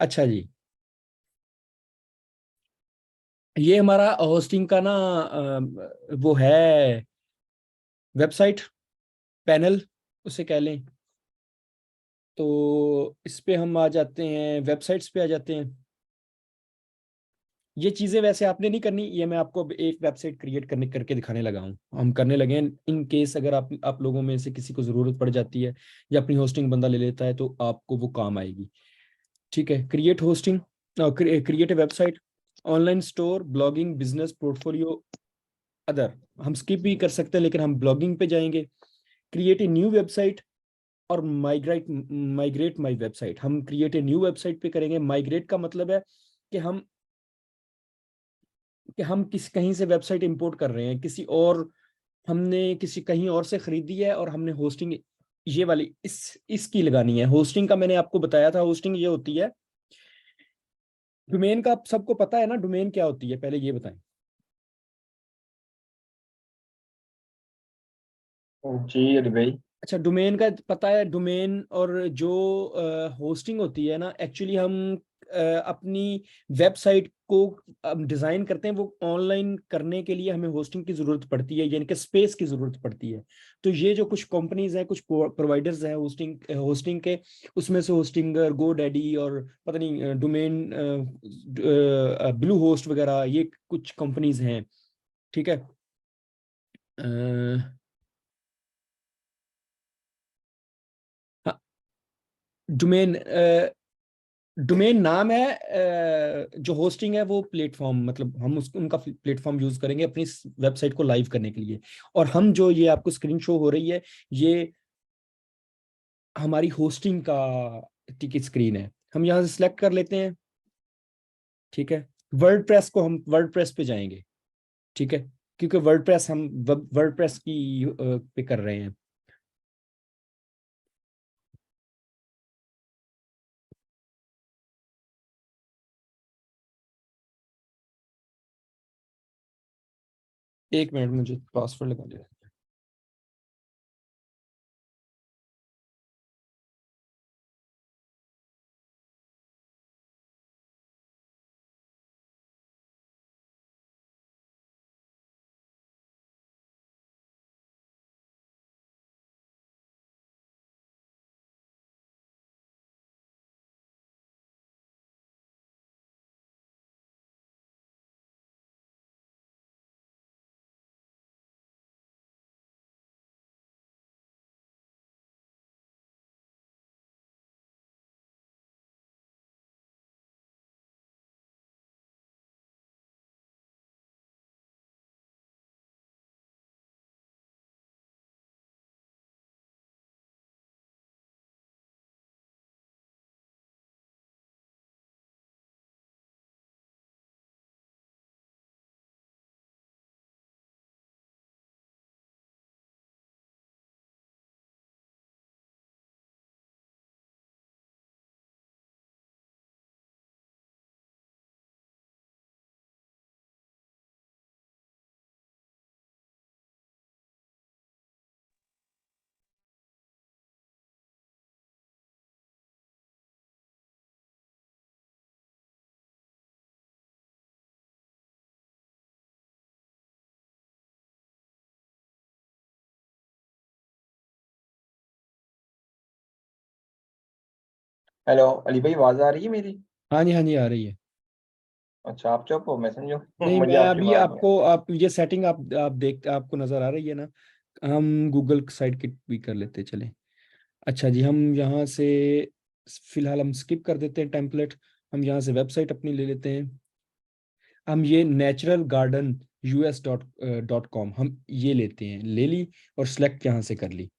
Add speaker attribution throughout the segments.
Speaker 1: अच्छा जी, ये हमारा होस्टिंग का ना वो है वेबसाइट पैनल उसे कह लें। तो इस पे हम आ जाते हैं, वेबसाइट्स पे आ जाते हैं। ये चीज़ें वैसे आपने नहीं करनी, ये मैं आपको अब एक वेबसाइट क्रिएट करने करके दिखाने लगा हूँ, हम करने लगे हैं। इन केस अगर आप लोगों में से किसी को ज़रूरत पड़ जाती है या अपनी होस्टिंग बंदा ले लेता है तो आपको वो काम आएगी। ठीक है, create hosting, create a website, online store, blogging, business, portfolio, other. हम स्किप भी कर सकते हैं लेकिन हम ब्लॉगिंग पे जाएंगे। क्रिएट ए न्यू वेबसाइट और माइग्रेट माइग्रेट माई वेबसाइट। हम क्रिएट ए न्यू वेबसाइट पे करेंगे। माइग्रेट का मतलब है कि हम किस कहीं से वेबसाइट इंपोर्ट कर रहे हैं, किसी और, हमने किसी कहीं और से खरीदी है और हमने होस्टिंग ये वाली इसकी लगानी है। होस्टिंग का मैंने आपको बताया था, होस्टिंग ये होती है। डोमेन का आप सबको पता है ना, डोमेन क्या होती है, पहले ये बताएं।
Speaker 2: जी अरे भाई।
Speaker 1: अच्छा, डोमेन का पता है। डोमेन और जो होस्टिंग होती है ना, एक्चुअली हम अपनी वेबसाइट को डिजाइन करते हैं, वो ऑनलाइन करने के लिए हमें होस्टिंग की जरूरत पड़ती है, यानी कि स्पेस की जरूरत पड़ती है। तो ये जो कुछ कंपनीज हैं, कुछ प्रोवाइडर्स हैं होस्टिंग होस्टिंग के, उसमें से होस्टिंगर, गो डैडी और पता नहीं डोमेन, ब्लू होस्ट वगैरह, ये कुछ कंपनीज हैं। ठीक है। हाँ, डोमेन डोमेन नाम है। जो होस्टिंग है वो प्लेटफॉर्म, मतलब हम उनका प्लेटफॉर्म यूज करेंगे अपनी वेबसाइट को लाइव करने के लिए। और हम जो ये आपको स्क्रीन शो हो रही है, ये हमारी होस्टिंग का टिकट स्क्रीन है। हम यहाँ से सिलेक्ट कर लेते हैं। ठीक है, वर्डप्रेस को हम वर्डप्रेस पे जाएंगे। ठीक है, क्योंकि वर्डप्रेस हम वर्डप्रेस की पे कर रहे हैं। एक मिनट, मुझे पासवर्ड लगा दे।
Speaker 2: हेलो अली भाई, आवाज आ रही है मेरी?
Speaker 1: हाँ जी, हाँ जी, आ रही है।
Speaker 2: अच्छा, आप चुप हो, मैं समझो
Speaker 1: नहीं,
Speaker 2: मुझे
Speaker 1: मैं
Speaker 2: आपकी
Speaker 1: अभी
Speaker 2: आवाज नहीं आ
Speaker 1: आपको, आप ये सेटिंग आप देख, आपको नजर आ रही है ना। हम गूगल साइड की भी कर लेते चले। अच्छा जी, हम यहाँ से फिलहाल हम स्किप कर देते हैं टेम्पलेट। हम यहाँ से वेबसाइट अपनी ले लेते हैं। हम ये नेचुरल गार्डन US.com हम ये लेते हैं, ले ली और सिलेक्ट यहाँ से कर ली।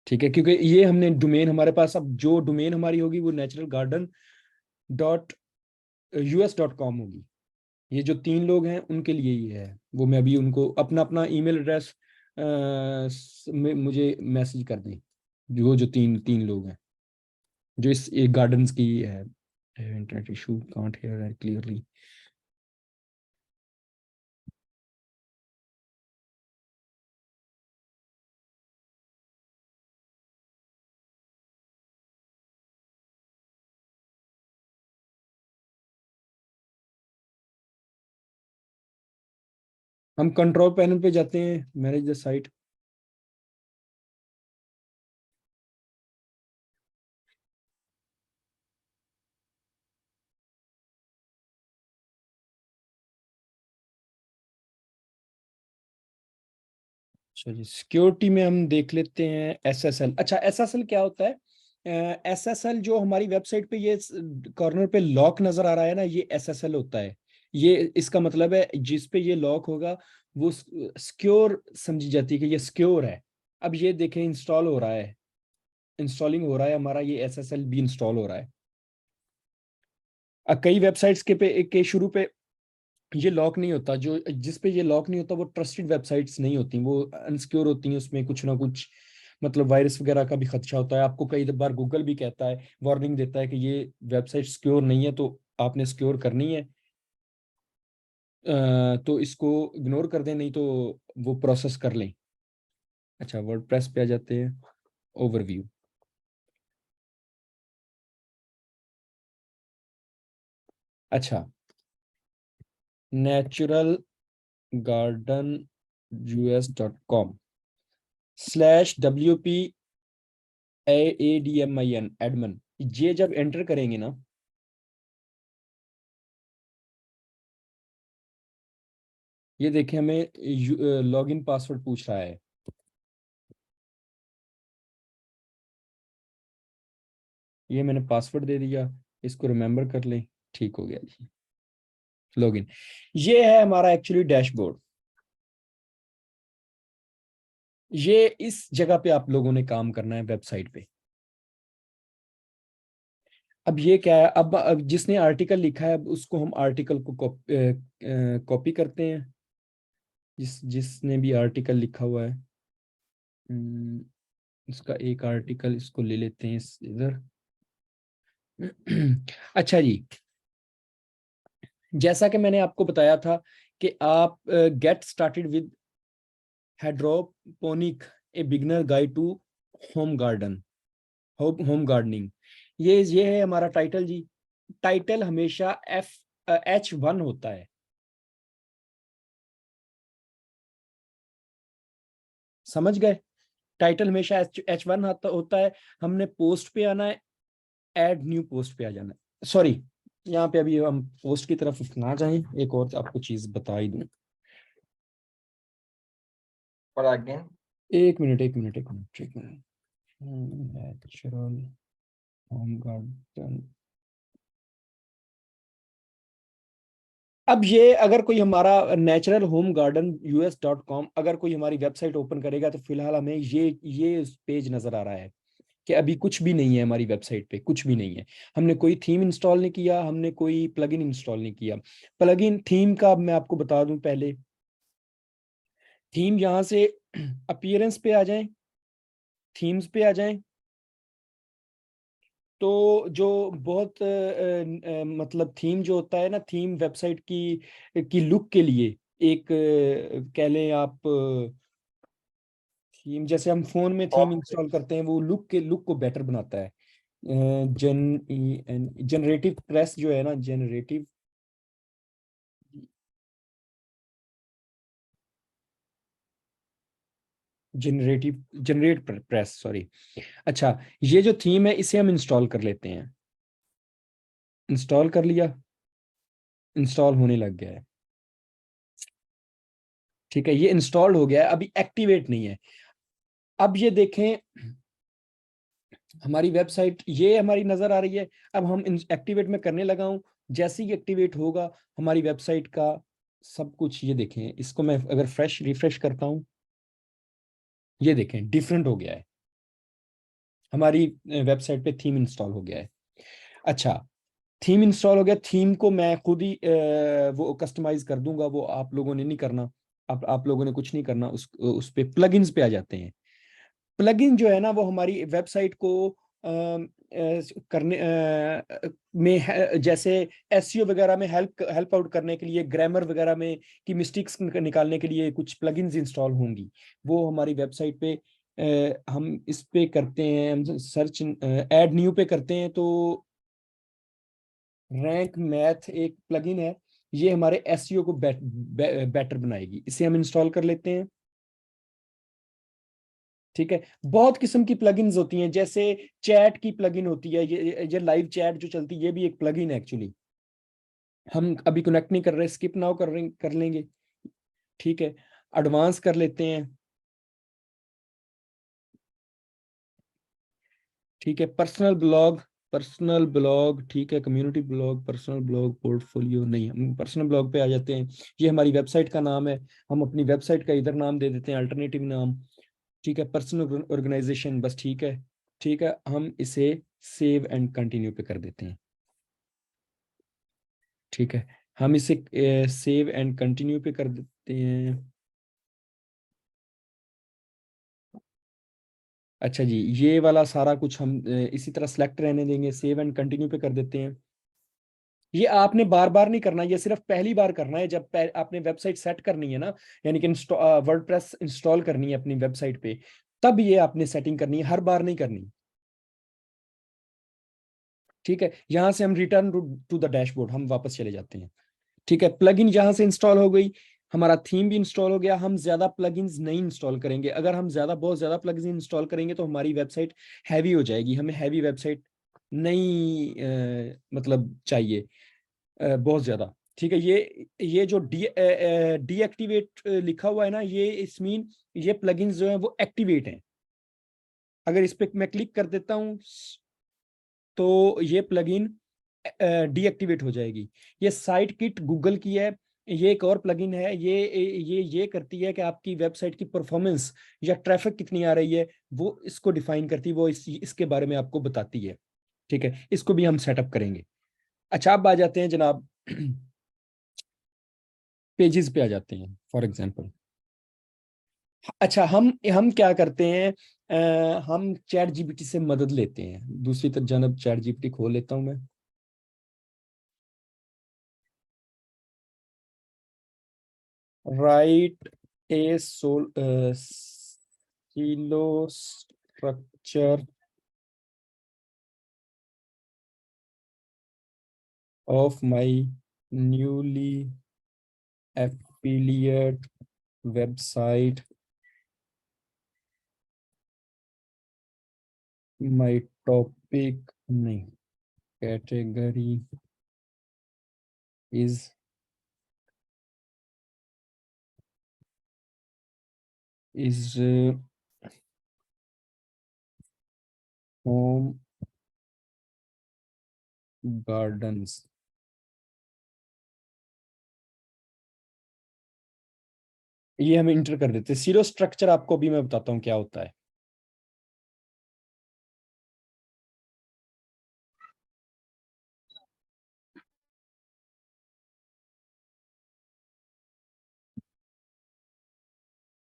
Speaker 1: ठीक है, क्योंकि ये हमने डोमेन हमारे पास, अब जो डोमेन हमारी होगी वो नेचुरल गार्डन डॉट US.com होगी। ये जो तीन लोग हैं उनके लिए ये है। वो मैं अभी उनको अपना अपना ईमेल एड्रेस में मुझे मैसेज कर दें, जो जो तीन तीन लोग हैं जो इस गार्डन्स की है। Internet issue, can't hear clearly. हम कंट्रोल पैनल पे जाते हैं, मैनेज द साइट। अच्छा जी, सिक्योरिटी में हम देख लेते हैं SSL। अच्छा, SSL क्या होता है? SSL जो हमारी वेबसाइट पे ये कॉर्नर पे लॉक नजर आ रहा है ना, ये SSL होता है। ये इसका मतलब है जिस पे ये लॉक होगा वो सिक्योर समझी जाती है कि ये सिक्योर है। अब ये देखें, इंस्टॉल हो रहा है, इंस्टॉलिंग हो रहा है हमारा, ये SSL भी इंस्टॉल हो रहा है। कई वेबसाइट्स के शुरू पे ये लॉक नहीं होता, जो जिस पे ये लॉक नहीं होता वो ट्रस्टेड वेबसाइट्स नहीं होती, वो अनसिक्योर होती हैं, उसमें कुछ ना कुछ मतलब वायरस वगैरह का भी खदशा होता है। आपको कई बार गूगल भी कहता है, वार्निंग देता है कि ये वेबसाइट सिक्योर नहीं है, तो आपने सिक्योर करनी है। तो इसको इग्नोर कर दें, नहीं तो वो प्रोसेस कर लें। अच्छा, वर्डप्रेस पे आ जाते हैं, ओवरव्यू। अच्छा, नेचुरल गार्डन US.com/WPAADMIN एडमन, ये जब एंटर करेंगे ना, ये देखें हमें लॉगिन पासवर्ड पूछ रहा है। ये मैंने पासवर्ड दे दिया, इसको रिमेंबर कर लें, ठीक हो गया जी। लॉगिन, ये है हमारा एक्चुअली डैशबोर्ड। ये इस जगह पे आप लोगों ने काम करना है वेबसाइट पे। अब ये क्या है, अब जिसने आर्टिकल लिखा है, अब उसको हम आर्टिकल को कॉपी करते हैं, जिसने भी आर्टिकल लिखा हुआ है। इसका एक आर्टिकल इसको ले लेते हैं इधर। अच्छा जी, जैसा कि मैंने आपको बताया था कि आप get started with hydroponic, a beginner guide to home garden, home gardening. ये है हमारा टाइटल जी। टाइटल हमेशा H1 होता है, समझ गए? टाइटल हमेशा H1 होता है। हमने पोस्ट पे आना है, ऐड न्यू पोस्ट पे आ जाना है। सॉरी, यहाँ पे अभी हम पोस्ट की तरफ ना जाएं, एक और आपको चीज बता ही दूं।
Speaker 2: और अगेन।
Speaker 1: एक मिनट, एक मिनट, एक मिनट, एक मिनट। Natural home garden. अब ये अगर कोई हमारा नेचुरल होम गार्डन US.com अगर कोई हमारी वेबसाइट ओपन करेगा, तो फिलहाल हमें ये पेज नजर आ रहा है कि अभी कुछ भी नहीं है हमारी वेबसाइट पे, कुछ भी नहीं है। हमने कोई थीम इंस्टॉल नहीं किया, हमने कोई प्लगइन इंस्टॉल नहीं किया। प्लगइन थीम का अब मैं आपको बता दूं पहले। थीम यहाँ से अपीयरेंस पे आ जाएं, थीम्स पे आ जाएं, तो जो बहुत मतलब थीम जो होता है ना, थीम वेबसाइट की लुक के लिए एक कह लें आप, थीम जैसे हम फोन में थीम इंस्टॉल करते हैं, वो लुक को बेटर बनाता है। जनरेटिव प्रेस जो है ना, जनरेट प्रेस, सॉरी। अच्छा, ये जो थीम है इसे हम इंस्टॉल कर लेते हैं। इंस्टॉल कर लिया, इंस्टॉल होने लग गया है। ठीक है, ये इंस्टॉल हो गया है, अभी एक्टिवेट नहीं है। अब ये देखें, हमारी वेबसाइट ये हमारी नजर आ रही है। अब हम एक्टिवेट में करने लगा हूं, जैसे ही एक्टिवेट होगा हमारी वेबसाइट का सब कुछ, ये देखें, इसको मैं अगर फ्रेश रिफ्रेश करता हूं, ये देखें डिफरेंट हो गया है। हमारी वेबसाइट पे थीम इंस्टॉल हो गया है। अच्छा, थीम इंस्टॉल हो गया, थीम को मैं खुद ही वो कस्टमाइज कर दूंगा, वो आप लोगों ने नहीं करना। आप लोगों ने कुछ नहीं करना, उस पे प्लगइन्स पे आ जाते हैं। प्लगइन जो है ना, वो हमारी वेबसाइट को करने जैसे एसईओ वगैरह में हेल्प आउट करने के लिए, ग्रामर वगैरह में की मिस्टेक्स निकालने के लिए कुछ प्लगइन्स इंस्टॉल होंगी। वो हमारी वेबसाइट पे हम इस पे करते हैं, हम सर्च ऐड न्यू पे करते हैं, तो रैंक मैथ एक प्लगइन है, ये हमारे एसईओ को बेटर बनाएगी। इसे हम इंस्टॉल कर लेते हैं। ठीक है, बहुत किस्म की प्लगइन्स होती हैं, जैसे चैट की प्लगइन होती है, ये लाइव चैट जो चलती है, ये भी एक प्लगइन है एक्चुअली। हम अभी कनेक्ट नहीं कर रहे, स्किप नाउ कर लेंगे। ठीक है, एडवांस कर लेते हैं। ठीक है, पर्सनल ब्लॉग, ठीक है, community blog, personal blog, portfolio नहीं, हम पर्सनल ब्लॉग पे आ जाते हैं। ये हमारी वेबसाइट का नाम है, हम अपनी वेबसाइट का इधर नाम दे देते हैं, अल्टरनेटिव नाम। ठीक है, पर्सनल ऑर्गेनाइजेशन, बस ठीक है। ठीक है, हम इसे सेव एंड कंटिन्यू पे कर देते हैं। ठीक है, हम इसे सेव एंड कंटिन्यू पे कर देते हैं। अच्छा जी, ये वाला सारा कुछ हम इसी तरह सेलेक्ट रहने देंगे, सेव एंड कंटिन्यू पे कर देते हैं। ये आपने बार बार नहीं करना, ये सिर्फ पहली बार करना है जब आपने वेबसाइट सेट करनी है ना, यानी कि वर्डप्रेस इंस्टॉल करनी है अपनी वेबसाइट पे, तब ये आपने सेटिंग करनी है, हर बार नहीं करनी। ठीक है, यहां से हम रिटर्न टू द डैशबोर्ड हम वापस चले जाते हैं। ठीक है, प्लगइन यहाँ से इंस्टॉल हो गई, हमारा थीम भी इंस्टॉल हो गया। हम ज्यादा प्लगइन्स नहीं इंस्टॉल करेंगे, अगर हम बहुत ज्यादा प्लगइन्स इंस्टॉल करेंगे तो हमारी वेबसाइट हैवी हो जाएगी, हमें हैवी वेबसाइट नहीं मतलब चाहिए बहुत ज्यादा। ठीक है, ये जो डीएक्टिवेट लिखा हुआ है ना, ये इस मीन ये प्लगइन्स जो है वो एक्टिवेट हैं। अगर इस पे मैं क्लिक कर देता हूँ तो ये प्लगइन डीएक्टिवेट हो जाएगी। ये साइट किट गूगल की है, ये एक और प्लगइन है, ये करती है कि आपकी वेबसाइट की परफॉर्मेंस या ट्रैफिक कितनी आ रही है, वो इसको डिफाइन करती है, वो इसके बारे में आपको बताती है। ठीक है, इसको भी हम सेटअप करेंगे। अच्छा, अब आ जाते हैं जनाब पेजेस पे आ जाते हैं फॉर एग्जांपल। अच्छा, हम क्या करते हैं, हम चैट जीपीटी से मदद लेते हैं। दूसरी तरफ जनब चैट जीपीटी खोल लेता हूं मैं। Write a silo structure of my newly affiliate website, my topic नहीं, category is is home gardens. ये हम इंटर कर देते हैं। सीरो स्ट्रक्चर आपको भी मैं बताता हूँ क्या होता है।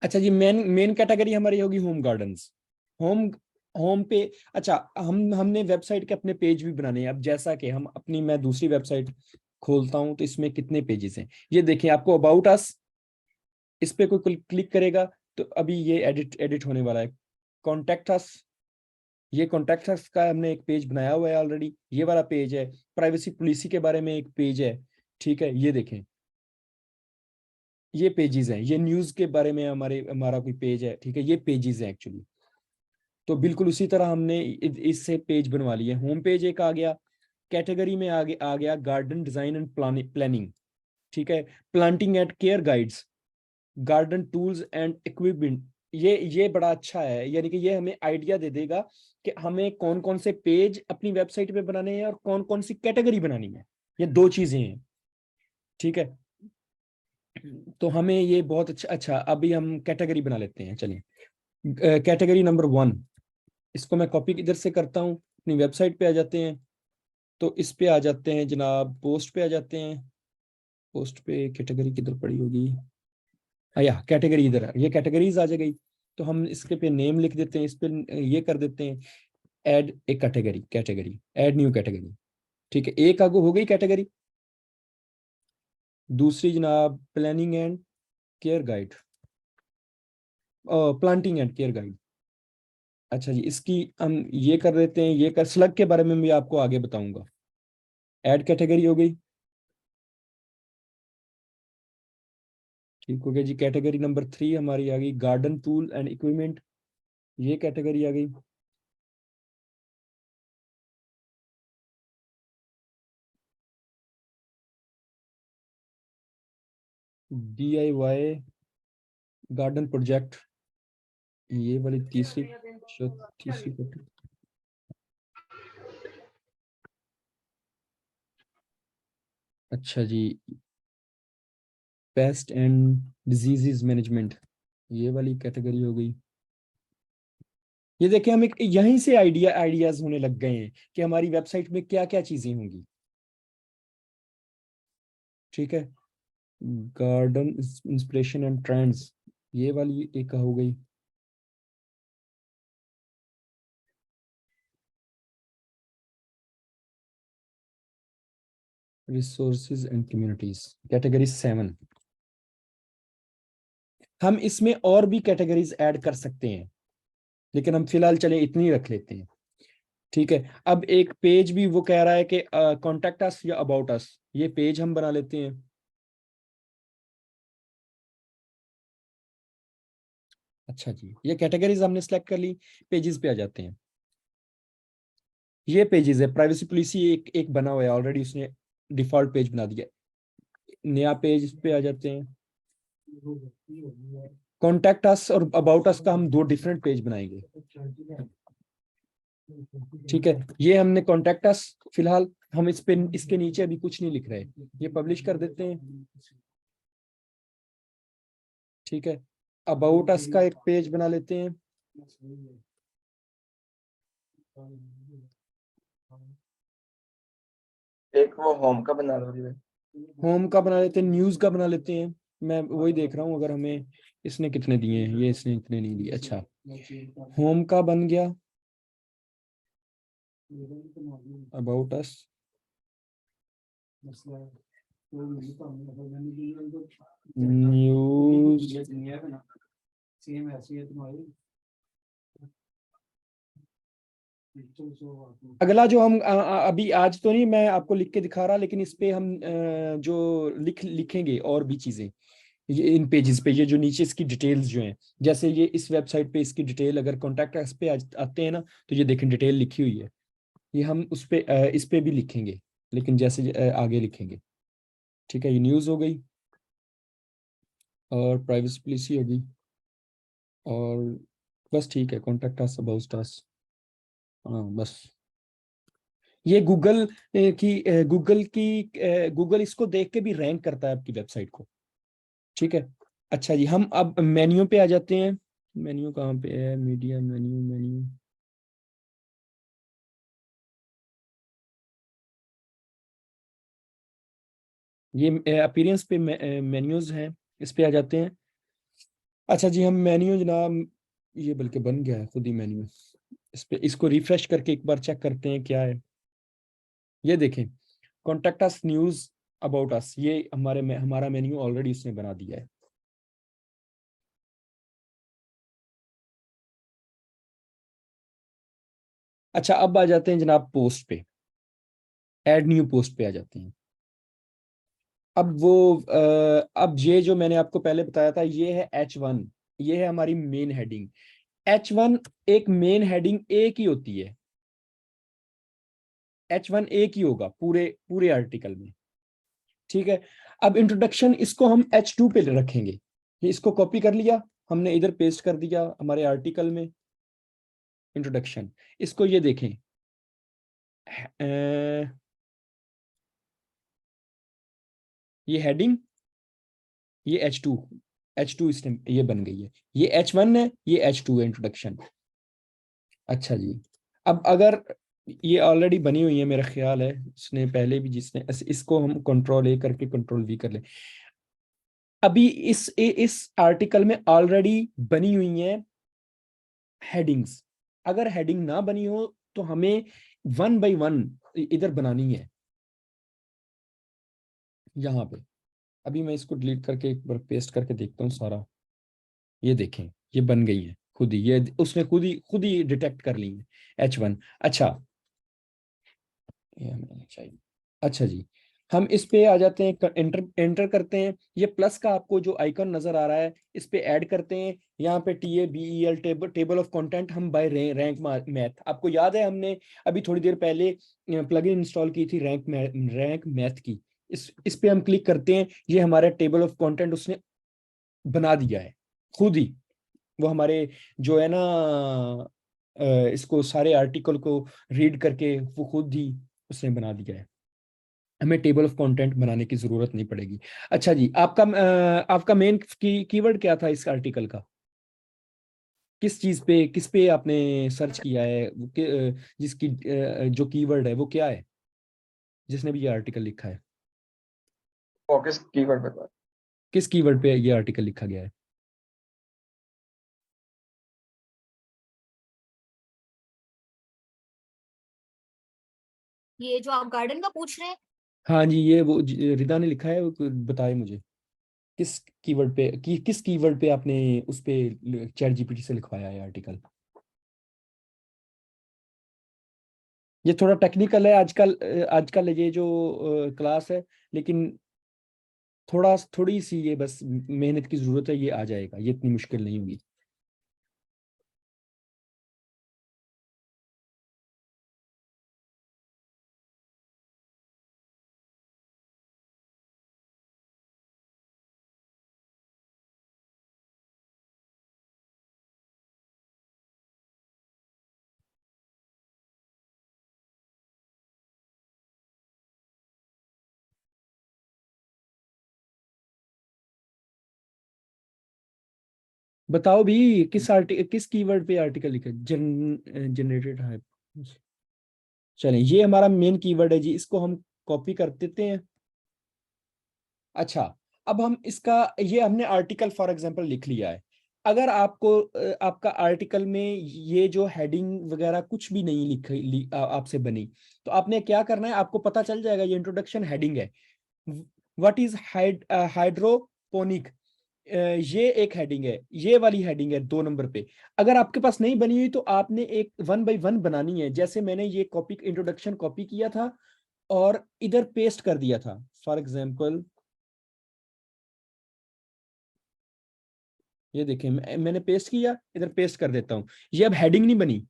Speaker 1: अच्छा जी, मेन मेन कैटेगरी हमारी होगी होम गार्डन्स। होम होम पे, अच्छा, हमने वेबसाइट के अपने पेज भी बनाने हैं। अब जैसा कि हम अपनी, मैं दूसरी वेबसाइट खोलता हूं तो इसमें कितने पेजेस हैं, ये देखिए। आपको अबाउट अस, इस पे कोई क्लिक करेगा तो अभी ये एडिट एडिट होने वाला है। कॉन्टेक्ट अस, ये कॉन्टेक्ट अस का हमने एक पेज बनाया हुआ है ऑलरेडी, ये वाला पेज है। प्राइवेसी पॉलिसी के बारे में एक पेज है। ठीक है, ये देखें, ये पेजेस हैं। ये न्यूज के बारे में हमारा कोई पेज है। ठीक है, ये पेजेस हैं एक्चुअली। तो बिल्कुल उसी तरह हमने इससे पेज बनवा लिए। होम पेज एक आ गया, कैटेगरी में आगे आ गया गार्डन डिजाइन एंड प्लानिंग। ठीक है, planting and care guides, garden tools and equipment. ये बड़ा अच्छा है, यानी कि ये हमें आइडिया दे देगा कि हमें कौन कौन से पेज अपनी वेबसाइट पे बनाने हैं और कौन कौन सी कैटेगरी बनानी है। ये दो चीजें हैं। ठीक है, तो हमें ये बहुत अच्छा। अच्छा, अभी हम कैटेगरी बना लेते हैं, चलिए। कैटेगरी नंबर 1, इसको मैं कॉपी इधर से करता हूँ, अपनी वेबसाइट पे आ जाते हैं। तो इस पे आ जाते हैं जनाब, पोस्ट पे आ जाते हैं। पोस्ट पे कैटेगरी किधर पड़ी होगी, या कैटेगरी इधर है, ये कैटेगरीज आ जाएगी। तो हम इसके पे नेम लिख देते हैं, इस पे ये कर देते हैं, add A category, add new category. ठीक है, एक आगो हो गई कैटेगरी। दूसरी जनाब planning and care guide, planting and care guide. अच्छा जी, इसकी हम ये कर देते हैं, ये कर स्लग के बारे में भी आपको आगे बताऊंगा। ऐड कैटेगरी हो गई। ठीक हो गया जी। कैटेगरी नंबर 3 हमारी आ गई गार्डन टूल एंड इक्विपमेंट, ये कैटेगरी आ गई। DIY गार्डन प्रोजेक्ट, ये वाली तीसरी तीसरी कैटेगरी। अच्छा जी, पेस्ट एंड डिजीजेस मैनेजमेंट, ये वाली कैटेगरी हो गई। ये देखिए हम एक यहीं से आइडियाज होने लग गए हैं कि हमारी वेबसाइट में क्या क्या चीजें होंगी। ठीक है, गार्डन इंस्पिरेशन एंड ट्रेंड्स, ये वाली एक हो गई। Resources and communities, category 7। हम इसमें और भी कैटेगरीज ऐड कर सकते हैं, लेकिन हम फिलहाल चले इतनी रख लेते हैं। ठीक है, अब एक पेज भी वो कह रहा है कि कॉन्टेक्ट अस या अबाउट अस, ये पेज हम बना लेते हैं। अच्छा जी, ये कैटेगरीज हमने सेलेक्ट कर ली, पेजेस पे आ जाते हैं। ये पेजेस है, प्राइवेसी पॉलिसी एक एक बना हुआ है ऑलरेडी, उसने डिफॉल्ट पेज बना दिया है। नया पेज पे आ जाते हैं। कॉन्टेक्ट अस और अबाउट अस का हम दो डिफरेंट पेज बनाएंगे। ठीक है, ये हमने कॉन्टेक्ट अस, फिलहाल हम इस पे इसके नीचे अभी कुछ नहीं लिख रहे, ये पब्लिश कर देते हैं। ठीक है, अबाउट अस का एक पेज बना लेते हैं।
Speaker 2: एक वो होम का बना लो अली भाई।
Speaker 1: होम का बना लेते हैं, न्यूज का बना लेते हैं। मैं वही देख रहा हूँ, अगर हमें इसने कितने दिए हैं, ये इसने इतने नहीं दिए। अच्छा, होम का बन गया, अबाउट अस, न्यूज, अगला जो हम अभी आज तो नहीं मैं आपको लिख के दिखा रहा, लेकिन इस पे हम जो लिखेंगे और भी चीजें, ये इन पेजेस पे, ये जो नीचे इसकी डिटेल्स जो हैं, जैसे ये इस वेबसाइट पे इसकी डिटेल, अगर कॉन्टैक्ट अस पे आते हैं ना, तो ये देखें डिटेल लिखी हुई है। ये हम उस पे इस पे भी लिखेंगे, लेकिन जैसे आगे लिखेंगे। ठीक है, ये न्यूज़ हो गई और प्राइवेसी पॉलिसी होगी, और बस ठीक है, कॉन्टैक्ट अस, अबाउट अस, हाँ बस। ये गूगल इसको देख के भी रैंक करता है आपकी वेबसाइट को। ठीक है, अच्छा जी, हम अब मेन्यू पे आ जाते हैं। मेन्यू कहाँ पे है, मीडिया मेन्यू, मेन्यू, ये अपीयरेंस पे मेन्यूज हैं, इस पे आ जाते हैं। अच्छा जी, हम मेन्यू जनाब, ये बल्कि बन गया है खुद ही मेन्यू। इस पे इसको रिफ्रेश करके एक बार चेक करते हैं क्या है। ये देखें, contact us, news, about us, ये हमारा मेन्यू ऑलरेडी उसने बना दिया है। अच्छा, अब आ जाते हैं जनाब पोस्ट पे, ऐड न्यू पोस्ट पे आ जाते हैं। अब अब ये जो मैंने आपको पहले बताया था, ये है H1, ये है हमारी मेन हेडिंग। H1 एक मेन हेडिंग एक ही होती है, H1 एक ही होगा पूरे पूरे आर्टिकल में। ठीक है, अब इंट्रोडक्शन इसको हम H2 पे रखेंगे। ये इसको कॉपी कर लिया हमने, इधर पेस्ट कर दिया हमारे आर्टिकल में, इंट्रोडक्शन। इसको ये देखें, ये हेडिंग, ये H2 इसने ये बन गई है। ये H1 है, ये H2 है, इंट्रोडक्शन। अच्छा जी, अब अगर ये ऑलरेडी बनी हुई है, मेरा ख्याल है उसने पहले भी, जिसने इसको हम कंट्रोल A करके कंट्रोल V कर ले। अभी इस आर्टिकल में ऑलरेडी बनी हुई है हेडिंग्स। अगर हेडिंग ना बनी हो तो हमें 1 बाय 1 इधर बनानी है, यहाँ पे। अभी मैं इसको डिलीट करके एक बार पेस्ट करके देखता हूँ सारा। ये देखें, ये बन गई है खुद ही, ये उसने खुद ही डिटेक्ट कर ली है H1। अच्छा, ये हमें चाहिए। अच्छा जी, हम इस पे आ जाते हैं, एंटर करते हैं, ये प्लस का आपको जो आइकन नजर आ रहा है इस पे ऐड करते हैं। यहाँ पे TABEL, टेबल ऑफ कंटेंट, हम बाय रैंक मैथ। आपको याद है हमने अभी थोड़ी देर पहले प्लगइन इंस्टॉल की थी रैंक मैथ की। इस पे हम क्लिक करते हैं, ये हमारे टेबल ऑफ कंटेंट उसने बना दिया है खुद ही। वो हमारे जो है ना इसको सारे आर्टिकल को रीड करके वो खुद ही उसने बना दिया है। हमें टेबल ऑफ कंटेंट बनाने की जरूरत नहीं पड़ेगी। अच्छा जी, आपका मेन कीवर्ड क्या था इस आर्टिकल का? किस चीज पे, किस पे आपने सर्च किया है? जिसकी जो कीवर्ड है वो क्या है, जिसने भी ये आर्टिकल लिखा है?
Speaker 2: फोकस कीवर्ड पे था।
Speaker 1: किस कीवर्ड पे ये आर्टिकल लिखा गया है?
Speaker 3: ये जो आप गार्डन का पूछ रहे हैं।
Speaker 1: हाँ जी, ये वो रिदा ने लिखा है, वो बताए मुझे। किस कीवर्ड पे, किस कीवर्ड पे आपने उस पे चैट जीपीटी से लिखवाया है आर्टिकल? ये थोड़ा टेक्निकल है आजकल, आजकल ये जो क्लास है, लेकिन थोड़ी सी ये बस मेहनत की जरूरत है, ये आ जाएगा, ये इतनी मुश्किल नहीं होगी। बताओ भी, किस कीवर्ड पे आर्टिकल लिखा है? जनरेटेड है। चलें, ये हमारा मेन कीवर्ड है जी, इसको हम कॉपी कर देते हैं। अच्छा, अब हम इसका, ये हमने आर्टिकल फॉर एग्जांपल लिख लिया है। अगर आपको आपका आर्टिकल में ये जो हेडिंग वगैरह कुछ भी नहीं आपसे बनी, तो आपने क्या करना है, आपको पता चल जाएगा ये इंट्रोडक्शन हेडिंग है। व्हाट इज हाइड्रोपोनिक, ये एक हेडिंग है, ये वाली हेडिंग है 2 नंबर पे। अगर आपके पास नहीं बनी हुई तो आपने एक 1 बाय 1 बनानी है। जैसे मैंने ये कॉपी, इंट्रोडक्शन कॉपी किया था और इधर पेस्ट कर दिया था। फॉर एग्जाम्पल ये देखें, मैंने पेस्ट किया, इधर पेस्ट कर देता हूँ। ये अब हेडिंग नहीं बनी।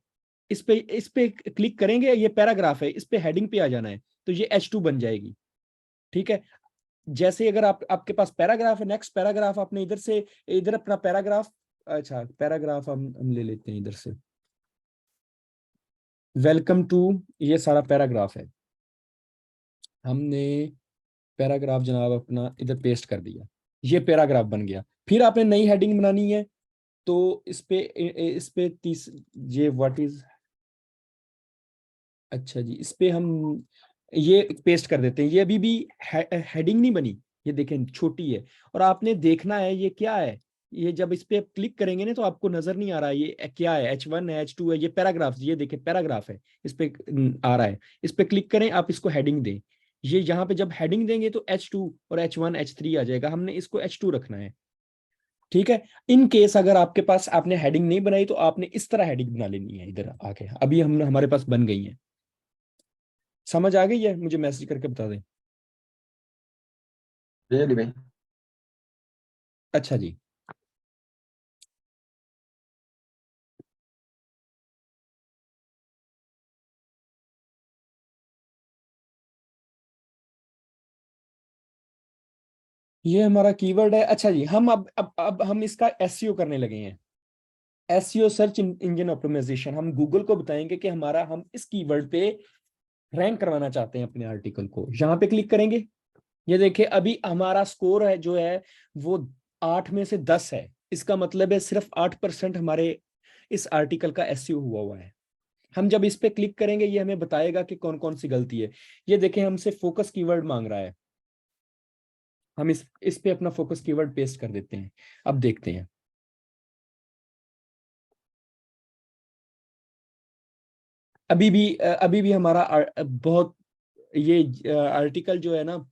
Speaker 1: इस पे क्लिक करेंगे, ये पैराग्राफ है, इस पे हेडिंग पे आ जाना है, तो ये H2 बन जाएगी। ठीक है। जैसे अगर आपके पास पैराग्राफ है, नेक्स्ट पैराग्राफ आपने इधर से, इधर अपना पैराग्राफ, अच्छा पैराग्राफ हम ले लेते हैं इधर से। वेलकम टू, ये सारा पैराग्राफ है, हमने पैराग्राफ जनाब अपना इधर पेस्ट कर दिया, ये पैराग्राफ बन गया। फिर आपने नई हेडिंग बनानी है, तो इस पे तीस, ये व्हाट इज, अच्छा जी, इस पे हम ये पेस्ट कर देते हैं। ये अभी भी हेडिंग नहीं बनी, ये देखें छोटी है। और आपने देखना है ये क्या है। ये जब इस पे क्लिक करेंगे ना तो आपको नजर नहीं आ रहा है ये क्या है, H1 है, H2 है, ये पैराग्राफ, ये देखें पैराग्राफ है, इस पे आ रहा है। इस पे क्लिक करें, आप इसको हेडिंग दें। ये यहाँ पे जब हेडिंग देंगे तो H2 और H1 H3 आ जाएगा, हमने इसको H2 रखना है। ठीक है। इन केस अगर आपके पास, आपने हेडिंग नहीं बनाई तो आपने इस तरह हेडिंग बना लेनी है इधर आके। अभी हम हमारे पास बन गई है। समझ आ गई है? मुझे मैसेज करके बता दें।
Speaker 2: जी भाई।
Speaker 1: अच्छा जी, ये हमारा कीवर्ड है। अच्छा जी, हम अब हम इसका एसईओ करने लगे हैं। SEO, search engine optimisation. हम गूगल को बताएंगे कि हम इस कीवर्ड पे रैंक करवाना चाहते हैं अपने आर्टिकल को। यहाँ पे क्लिक करेंगे, ये देखिए अभी हमारा स्कोर है जो है वो 8 में से 10 है। इसका मतलब है सिर्फ 8% हमारे इस आर्टिकल का एसईओ हुआ है। हम जब इस पे क्लिक करेंगे ये हमें बताएगा कि कौन कौन सी गलती है। ये देखें, हमसे फोकस कीवर्ड मांग रहा है, हम इस पे अपना फोकस कीवर्ड पेस्ट कर देते हैं। अब देखते हैं। अभी भी हमारा बहुत, ये आर्टिकल जो है ना,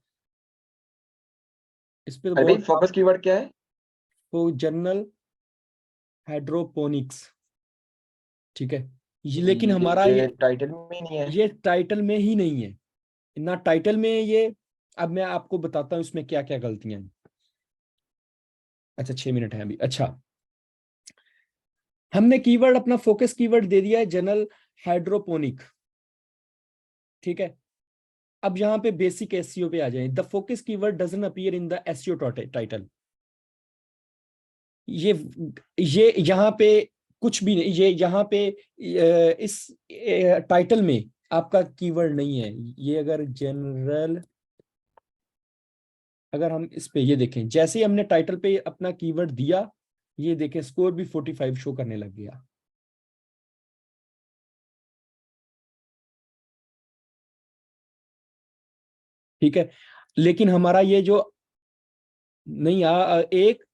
Speaker 1: इस पे तो
Speaker 2: अभी
Speaker 1: बहुत
Speaker 2: फोकस कीवर्ड क्या है?
Speaker 1: तो जनरल हाइड्रोपोनिक्स। ठीक है। ये लेकिन हमारा
Speaker 2: ये टाइटल में ही नहीं है।
Speaker 1: ये टाइटल में ही नहीं है। ना टाइटल में ये अब मैं आपको बताता हूँ इसमें क्या क्या गलतियां हैं। अच्छा 6 मिनट है अभी। अच्छा, हमने कीवर्ड अपना फोकस कीवर्ड दे दिया है जनरल हाइड्रोपोनिक, ठीक है। अब यहाँ पे बेसिक एसईओ पे आ जाए। The focus keyword doesn't appear in the SEO title. ये यहाँ पे कुछ भी नहीं, ये यहाँ पे इस टाइटल में आपका कीवर्ड नहीं है। ये अगर जनरल, अगर हम इस पे ये देखें, जैसे ही हमने टाइटल पे अपना कीवर्ड दिया, ये देखें स्कोर भी 45 शो करने लग गया। ठीक है, लेकिन हमारा ये जो नहीं एक,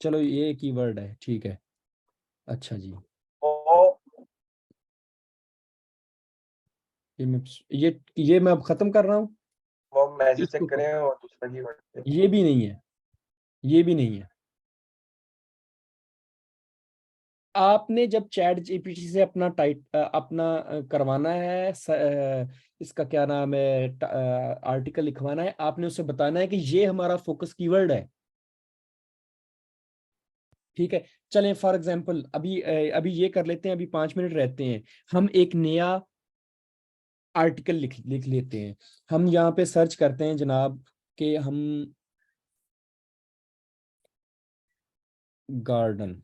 Speaker 1: चलो ये कीवर्ड है, ठीक है। अच्छा जी,
Speaker 2: वो
Speaker 1: ये मैं अब खत्म कर रहा हूँ
Speaker 2: वो मैसेज
Speaker 1: इसको।
Speaker 2: चेक करें और दूसरा कीवर्ड देखें।
Speaker 1: ये भी नहीं है, ये भी नहीं है। आपने जब चैट जीपीटी से अपना करवाना है इसका क्या नाम है, आर्टिकल लिखवाना है, आपने उसे बताना है कि ये हमारा फोकस कीवर्ड है। ठीक है, चलें फॉर एग्जांपल अभी ये कर लेते हैं, अभी 5 मिनट रहते हैं, हम एक नया आर्टिकल लिख लेते हैं। हम यहाँ पे सर्च करते हैं जनाब कि हम गार्डन,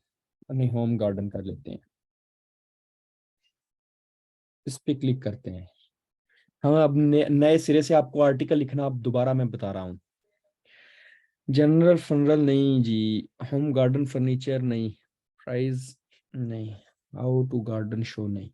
Speaker 1: नहीं होम गार्डन कर लेते हैं, इस पे क्लिक करते हैं। हम अब नए सिरे से आपको आर्टिकल लिखना, अब दोबारा मैं बता रहा हूँ। जनरल फनरल नहीं जी, होम गार्डन फर्नीचर नहीं, प्राइस नहीं, हाउ टू गार्डन शो नहीं।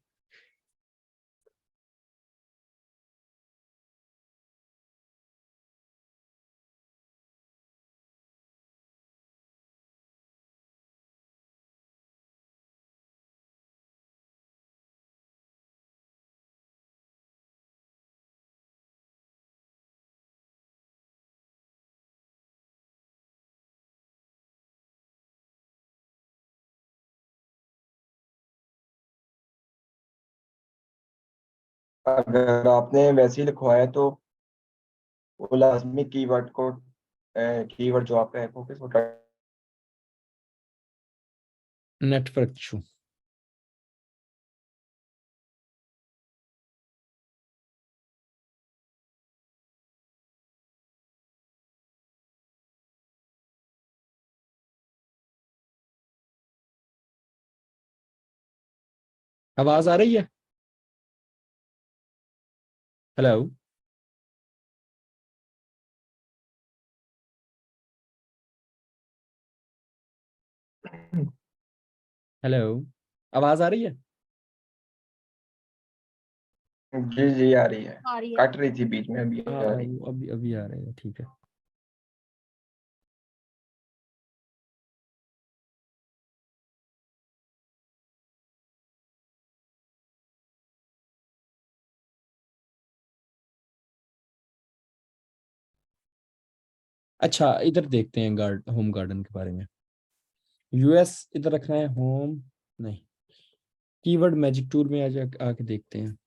Speaker 2: अगर आपने वैसे ही लिखवाया तो वो लाजमी कीवर्ड को, कीवर्ड जो आपका है फोकस वो
Speaker 1: नेटवर्क इशू। आवाज आ रही है? हेलो, हेलो, आवाज आ रही है?
Speaker 2: जी जी आ रही है।
Speaker 3: आ रही है।
Speaker 2: कट रही थी बीच में, अभी
Speaker 1: हाँ
Speaker 2: आ रही।
Speaker 1: वो अभी अभी आ रहे हैं, ठीक है। अच्छा इधर देखते हैं गार्ड होम गार्डन के बारे में। यूएस इधर रखना है, होम नहीं। कीवर्ड मैजिक टूल में आके देखते हैं।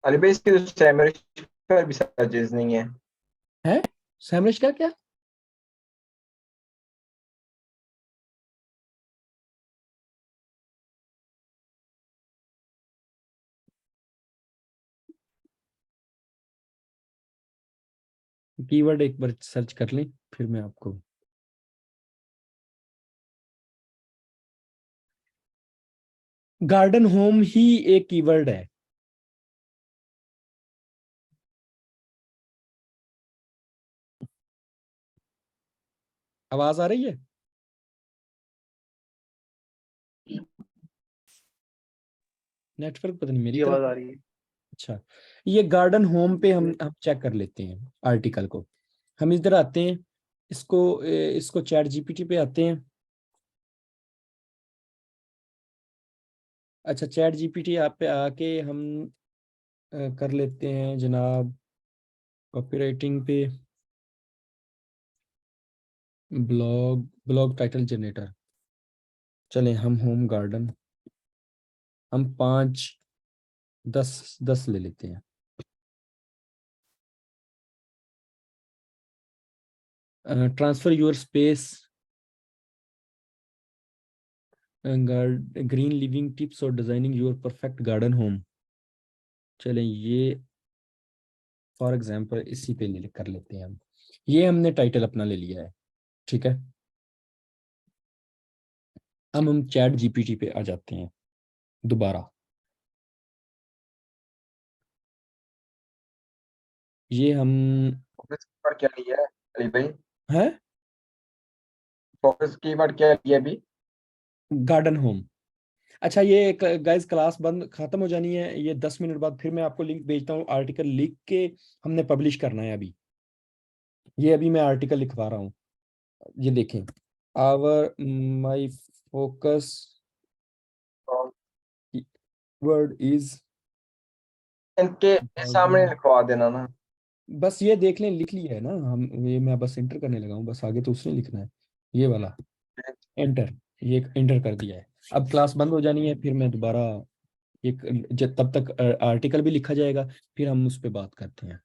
Speaker 2: अरे भाई इसके तो सैमरिश पर भी सर्चेज नहीं है।
Speaker 1: है सैमरिश का क्या? कीवर्ड एक बार सर्च कर लें, फिर मैं आपको। गार्डन होम ही एक कीवर्ड है। आवाज आ रही है? नेटवर्क पता नहीं मेरी
Speaker 2: जी आवाज
Speaker 1: तरफ।
Speaker 2: आ रही है।
Speaker 1: अच्छा, ये गार्डन होम पे हम चेक कर लेते हैं आर्टिकल को। हम इधर आते हैं, इसको चैट जीपीटी पे आते हैं। अच्छा चैट जीपीटी आप पे आके हम कर लेते हैं जनाब कॉपीराइटिंग पे। Blog title generator. चलें हम होम गार्डन, हम 5 10 ले लेते हैं। Transfer your space, green living tips और designing your perfect garden home. चलें ये फॉर एग्जांपल इसी पे कर लेते हैं हम। ये हमने टाइटल अपना ले लिया है, ठीक है। अब हम चैट जीपीटी पे आ जाते हैं दोबारा। ये हम
Speaker 2: फोकस कीवर्ड क्या लिया है अली भाई?
Speaker 1: है
Speaker 2: फोकस कीवर्ड क्या लिया अभी?
Speaker 1: Garden home. अच्छा ये गाइस क्लास बंद खत्म हो जानी है, ये 10 मिनट बाद फिर मैं आपको लिंक भेजता हूँ, आर्टिकल लिख के हमने पब्लिश करना है अभी। ये अभी मैं आर्टिकल लिखवा रहा हूँ, ये देखें। आवर माई फोकस
Speaker 2: और
Speaker 1: वर्ड इज
Speaker 2: इनके सामने लिखवा देना ना।
Speaker 1: बस ये देख लें, लिख लिया है ना हम, ये मैं बस इंटर करने लगा हूँ, बस आगे तो उसने लिखना है, ये वाला एंटर, ये एंटर कर दिया है। अब क्लास बंद हो जानी है, फिर मैं दोबारा एक जब तब तक आर्टिकल भी लिखा जाएगा, फिर हम उस पर बात करते हैं।